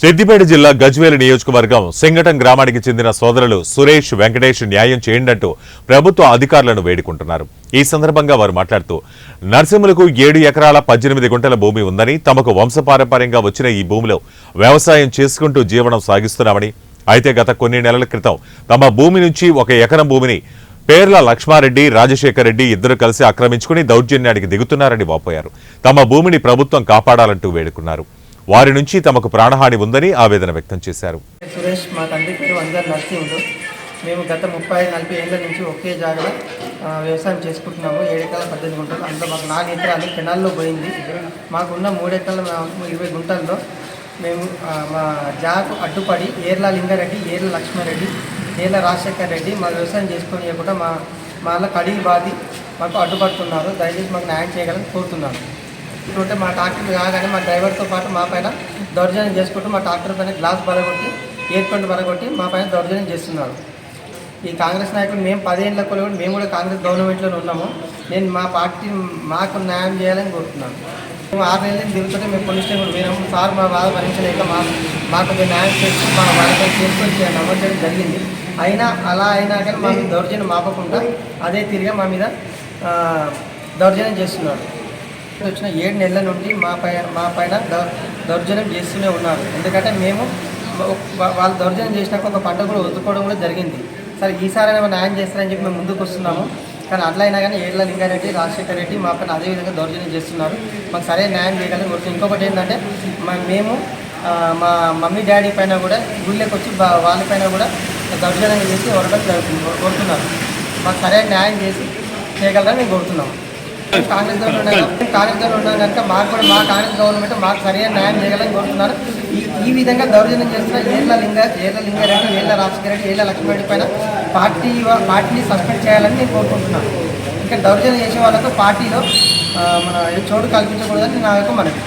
సిద్దిపేట జిల్లా గజ్వేల్ నియోజకవర్గం సింగటం గ్రామానికి చెందిన సోదరులు సురేష్ వెంకటేష్ న్యాయం చేయండంటూ ప్రభుత్వ అధికారులను వేడుకుంటున్నారు. ఈ సందర్భంగా వారు మాట్లాడుతూ నర్సింహులకు 7 ఎకరాల 18 గుంటల భూమి ఉందని, తమకు వంశపారంపర్యంగా వచ్చిన ఈ భూమిలో వ్యవసాయం చేసుకుంటూ జీవనం సాగిస్తున్నామని, అయితే గత కొన్ని నెలల క్రితం తమ భూమి నుంచి 1 ఎకరం భూమిని పేర్ల లక్ష్మారెడ్డి, రాజశేఖర్ రెడ్డి ఇద్దరు కలిసి ఆక్రమించుకుని దౌర్జన్యానికి దిగుతున్నారని వాపోయారు. తమ భూమిని ప్రభుత్వం కాపాడాలంటూ వేడుకున్నారు. వారి నుంచి తమకు ప్రాణహాని ఉందని ఆవేదన వ్యక్తం చేశారు. సురేష్ మా తండ్రి పేరు అందరు నర్సింహుడు. మేము గత 30-40 ఏళ్ల నుంచి ఒకే జాగా వ్యవసాయం చేసుకుంటున్నాము. 7 ఎకరాల 18 గుంటలు, అందులో మాకు 4 ఎకరాలు కెనాల్లో పోయింది. మాకున్న 3 ఎకరాల 20 గుంటల్లో మేము మా జాకు అడ్డుపడి ఏర్ల లింగారెడ్డి, ఏర్ల లక్ష్మారెడ్డి, ఏర్ల రాజశేఖర్ రెడ్డి మా వ్యవసాయం చేసుకుని వాళ్ళ కడిగి బాధి మాకు అడ్డుపడుతున్నారు. దయచేసి మాకు న్యాయం చేయగలని కోరుతున్నాను. ఇప్పుడంటే మా ట్రాక్టర్ కాగానే మా డ్రైవర్తో పాటు మా పైన దౌర్జన్యం చేసుకుంటూ మా ట్రాక్టర్ పైన గ్లాస్ బలగొట్టి, ఎయిర్పెంట్ బలగొట్టి మా పైన దౌర్జన్యం చేస్తున్నారు. ఈ కాంగ్రెస్ నాయకులు మేము 10 ఏళ్ళ కూడా మేము కూడా కాంగ్రెస్ గవర్నమెంట్లోనే ఉన్నాము. నేను మా పార్టీ మాకు న్యాయం చేయాలని కోరుతున్నాను. మేము 6 నెలల నుంచి దిగుతుంటే మేము పోలీస్ స్టేషన్ పోయినాము. సార్ మా బాధ భరించలేక మాకు న్యాయం చేసి మా వాళ్ళతో చేసుకొని నమ్మడం జరిగింది. అయినా కానీ మాకు దౌర్జన్యం ఆపకుండా అదే తిరిగి మా మీద దౌర్జన్యం చేస్తున్నారు. వచ్చిన 7 నెలల నుండి మా పైన దౌర్జన్యం చేస్తూనే ఉన్నారు. ఎందుకంటే మేము వాళ్ళు దౌర్జన్యం చేసినాక ఒక పంట కూడా వదులుకోవడం కూడా జరిగింది. సరే ఈసారైనా న్యాయం చేస్తారని చెప్పి మేము ముందుకు వస్తున్నాము. కానీ అట్లా అయినా కానీ ఏర్ల లింగారెడ్డి, రాజశేఖర్ రెడ్డి మా పైన అదేవిధంగా దౌర్జన్యం చేస్తున్నారు. మాకు సరైన న్యాయం చేయగలని కోరుతున్నాం. ఇంకొకటి ఏంటంటే మేము మా మమ్మీ డాడీ పైన కూడా ఊళ్ళోకి వచ్చి వాళ్ళపైన కూడా దౌర్జన్యం చేసి వరడం జరుగుతుంది కోరుతున్నారు. మాకు సరైన న్యాయం చేసి చేయగలరని మేము కోరుతున్నాము. కాంగ్రెస్ గవర్నమెంట్ ఉన్నాం కనుక మాకు కూడా మా కాంగ్రెస్ గవర్నమెంట్ మాకు సరైన న్యాయం చేయగలని కోరుతున్నారు. ఈ విధంగా దౌర్జన్యం చేస్తున్న ఏర్ల లింగారెడ్డి, ఏర్ల రాజశేఖర రెడ్డి, ఏర్ల లక్ష్మారెడ్డి పైన పార్టీని సస్పెండ్ చేయాలని నేను కోరుకుంటున్నాను. ఇంకా దౌర్జన్యం చేసే వాళ్ళకు పార్టీలో మన చోటు కల్పించకూడదని నా యొక్క మనవి.